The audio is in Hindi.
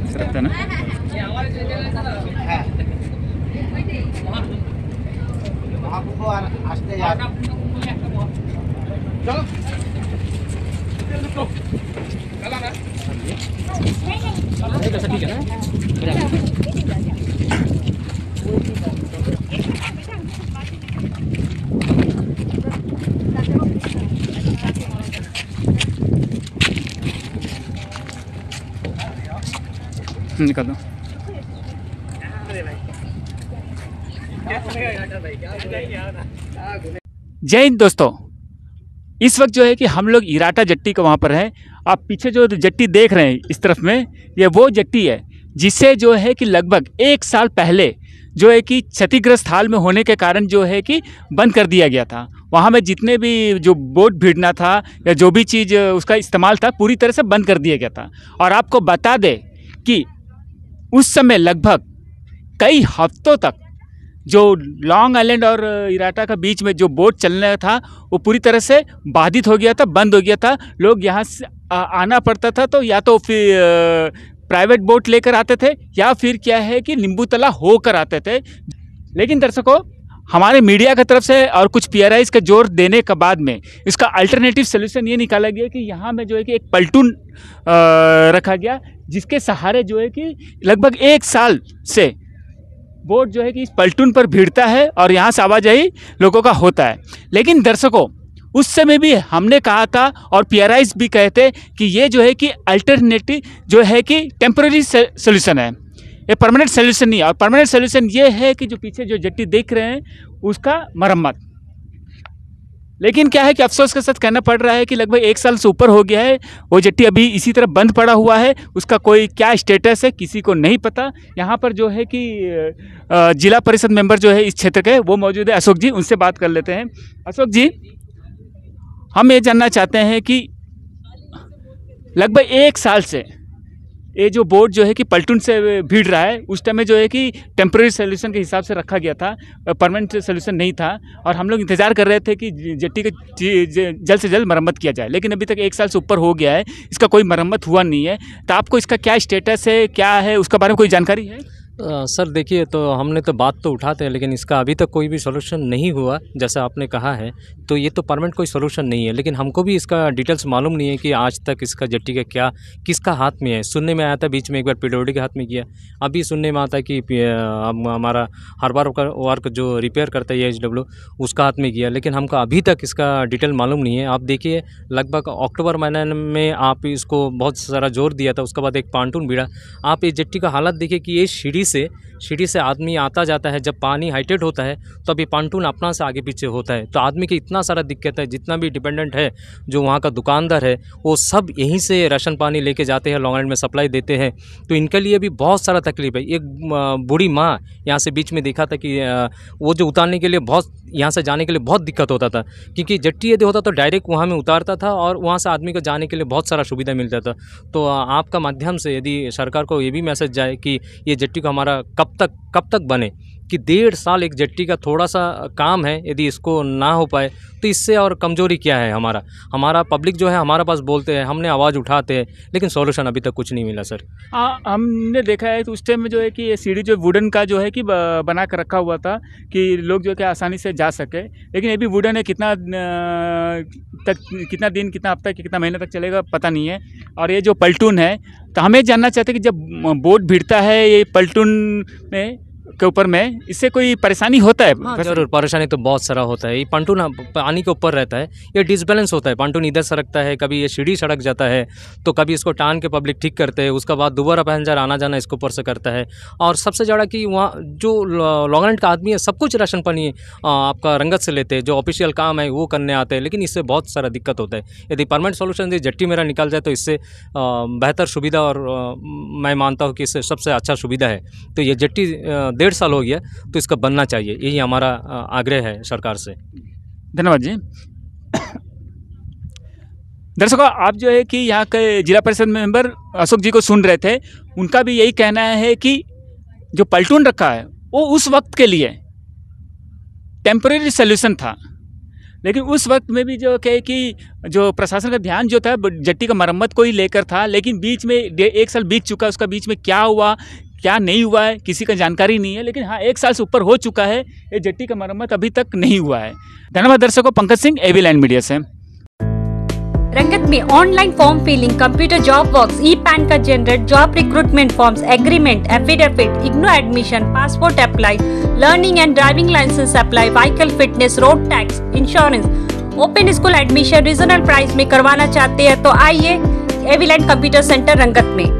सरकता ना ठीक है निकाल दो। जय हिंद दोस्तों, इस वक्त जो है कि हम लोग इराटा जट्टी के वहाँ पर हैं। आप पीछे जो जट्टी देख रहे हैं इस तरफ में, ये वो जट्टी है जिसे जो है कि लगभग 1 साल पहले जो है कि क्षतिग्रस्त हाल में होने के कारण जो है कि बंद कर दिया गया था। वहाँ में जितने भी जो बोट भिड़ना था या जो भी चीज़ उसका इस्तेमाल था पूरी तरह से बंद कर दिया गया था। और आपको बता दें कि उस समय लगभग कई हफ्तों तक जो लॉन्ग आइलैंड और इराटा का बीच में जो बोट चलना था वो पूरी तरह से बाधित हो गया था, बंद हो गया था। लोग यहाँ से आना पड़ता था तो या तो फिर प्राइवेट बोट लेकर आते थे या फिर क्या है कि नींबूतला होकर आते थे। लेकिन दर्शकों, हमारे मीडिया की तरफ से और कुछ PRIs का जोर देने के बाद में इसका अल्टरनेटिव सोल्यूशन ये निकाला गया कि यहाँ में जो है कि एक पलटून रखा गया, जिसके सहारे जो है कि लगभग 1 साल से बोट जो है कि इस पलटून पर भिड़ता है और यहाँ से आवाजाही लोगों का होता है। लेकिन दर्शकों, उस समय भी हमने कहा था और PRIs भी कहते कि ये जो है कि अल्टरनेटिव जो है कि टेम्पररी सोल्यूशन है, ये परमानेंट सोल्यूशन नहीं है। और परमानेंट सोल्यूशन ये है कि जो पीछे जो जट्टी देख रहे हैं उसका मरम्मत। लेकिन क्या है कि अफसोस के साथ कहना पड़ रहा है कि लगभग 1 साल से ऊपर हो गया है, वो जट्टी अभी इसी तरह बंद पड़ा हुआ है। उसका कोई क्या स्टेटस है किसी को नहीं पता। यहाँ पर जो है कि जिला परिषद मेंबर जो है इस क्षेत्र के वो मौजूद है, अशोक जी, उनसे बात कर लेते हैं। अशोक जी, हम ये जानना चाहते हैं कि लगभग 1 साल से ये जो बोट जो है कि पलटून से भिड़ रहा है, उस टाइम में जो है कि टेम्पररी सोल्यूशन के हिसाब से रखा गया था, परमानेंट सोल्यूशन नहीं था। और हम लोग इंतज़ार कर रहे थे कि जट्टी का जल्द से जल्द मरम्मत किया जाए, लेकिन अभी तक 1 साल से ऊपर हो गया है, इसका कोई मरम्मत हुआ नहीं है। तो आपको इसका क्या स्टेटस है, क्या है, उसके बारे में कोई जानकारी है? सर देखिए, तो हमने तो बात तो उठाते हैं, लेकिन इसका अभी तक कोई भी सॉल्यूशन नहीं हुआ जैसा आपने कहा है। तो ये तो परमानेंट कोई सॉल्यूशन नहीं है, लेकिन हमको भी इसका डिटेल्स मालूम नहीं है कि आज तक इसका जट्टी का क्या किसका हाथ में है। सुनने में आया था बीच में एक बार PWD के हाथ में किया, अभी सुनने में आता है कि हमारा हार्बर वर्क जो रिपेयर करता है HW उसका हाथ में किया, लेकिन हमको अभी तक इसका डिटेल मालूम नहीं है। आप देखिए, लगभग अक्टूबर महीने में आप इसको बहुत सारा जोर दिया था, उसके बाद एक पांटून भिड़ा। आप इस जट्टी का हालत देखिए कि ये सीढ़ी से आदमी आता जाता है, जब पानी हाइटेड होता है तो अभी पांटून अपना से आगे पीछे होता है, तो आदमी की इतना सारा दिक्कत है। जितना भी डिपेंडेंट है, जो वहाँ का दुकानदार है, वो सब यहीं से राशन पानी लेके जाते हैं, लॉन्ग आइलैंड में सप्लाई देते हैं। तो इनके लिए भी बहुत सारा तकलीफ है। एक बूढ़ी माँ यहाँ से बीच में देखा था कि वो जो उतारने के लिए बहुत, यहाँ से जाने के लिए बहुत दिक्कत होता था, क्योंकि जट्टी यदि होता तो डायरेक्ट वहाँ में उतारता था और वहाँ से आदमी को जाने के लिए बहुत सारा सुविधा मिलता था। तो आपका माध्यम से यदि सरकार को ये भी मैसेज जाए कि ये जट्टी को हमारा कब तक बने, कि 1.5 साल एक जट्टी का थोड़ा सा काम है, यदि इसको ना हो पाए तो इससे और कमज़ोरी क्या है। हमारा पब्लिक जो है हमारे पास बोलते हैं, हमने आवाज़ उठाते हैं, लेकिन सॉल्यूशन अभी तक कुछ नहीं मिला सर। हमने देखा है तो उस टाइम में जो है कि ये सीढ़ी जो वुडन का जो है कि बना कर रखा हुआ था कि लोग जो है कि आसानी से जा सके, लेकिन ये भी वुडन है, कितना दिन, कितना हफ्ता, कितना महीने तक चलेगा पता नहीं है। और ये जो पलटून है, तो हमें जानना चाहते हैं कि जब बोट भिड़ता है ये पलटून में, के ऊपर में, इससे कोई परेशानी होता है? हाँ जरूर, परेशानी तो बहुत सारा होता है। ये पांटून पानी के ऊपर रहता है, ये डिसबैलेंस होता है, पांटून इधर सरकता है, कभी ये सीढ़ी सड़क जाता है, तो कभी इसको टान के पब्लिक ठीक करते हैं, उसके बाद दोबारा पैसेंजर आना जाना इसके ऊपर से करता है। और सबसे ज़्यादा कि वहाँ जो लॉन्ग का आदमी है सब कुछ राशन पानी आपका रंगत से लेते हैं, जो ऑफिशियल काम है वो करने आते हैं, लेकिन इससे बहुत सारा दिक्कत होता है। यदि परमानेंट सोल्यूशन ये जेट्टी मेरा निकल जाए तो इससे बेहतर सुविधा, और मैं मानता हूँ कि इससे सबसे अच्छा सुविधा है। तो ये जेट्टी 1.5 साल हो गया, तो इसका बनना चाहिए, यही हमारा आग्रह है सरकार से। धन्यवाद जी। दर्शकों, आप जो है कि यहाँ के जिला परिषद मेंबर अशोक जी को सुन रहे थे, उनका भी यही कहना है कि जो पलटून रखा है वो उस वक्त के लिए टेम्परेरी सोल्यूशन था, लेकिन उस वक्त में भी जो है कि जो प्रशासन का ध्यान जो था जेट्टी का मरम्मत को ही लेकर था, लेकिन बीच में 1 साल बीत चुका, उसका बीच में क्या हुआ क्या नहीं हुआ है किसी का जानकारी नहीं है। लेकिन हाँ, 1 साल से ऊपर हो चुका है, ये जेट्टी का मरम्मत अभी तक नहीं हुआ है। धन्यवाद दर्शकों, Pankaj Singh, AB Land Media से। रंगत में online form filling, computer job works, e PAN card generate, job recruitment forms, agreement, affidavit, IGNOU admission, passport apply, learning and driving licence apply, vehicle fitness, road tax, insurance, open school admission regional price में करवाना चाहते हैं तो आइए एबी लैंड कंप्यूटर सेंटर रंगत में।